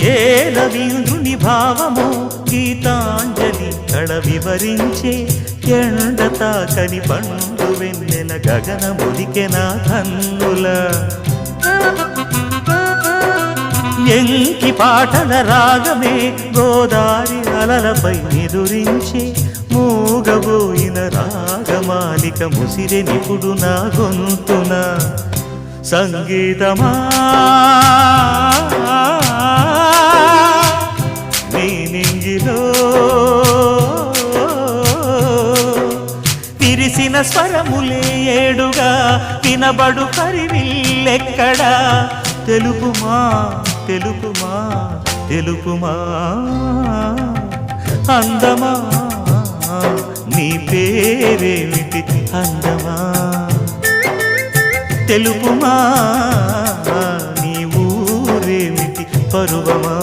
ఏ రవీంద్రుని భావమో గీతాంజలి కళ వివరించే ఎండ తాకని పండు వెన్నెల గగనముదికెన కన్నుల ఎంకి పాటల రాగమే గోదారి అలలపై నిదురించే మూగబోయిన రాగమాలిక ముసిరె నిపుడు నా గొంతున సంగీతమా నీ నింగిలో విరిసిన స్వరములే ఏడుగా వినబడు కరివిల్లెక్కడా తెలుపుమా తెలుపుమా తెలుపుమా అందమా నీ పేరేమిటి అందమా తెలుపుమా నీ ఊరేమిటి పరువమా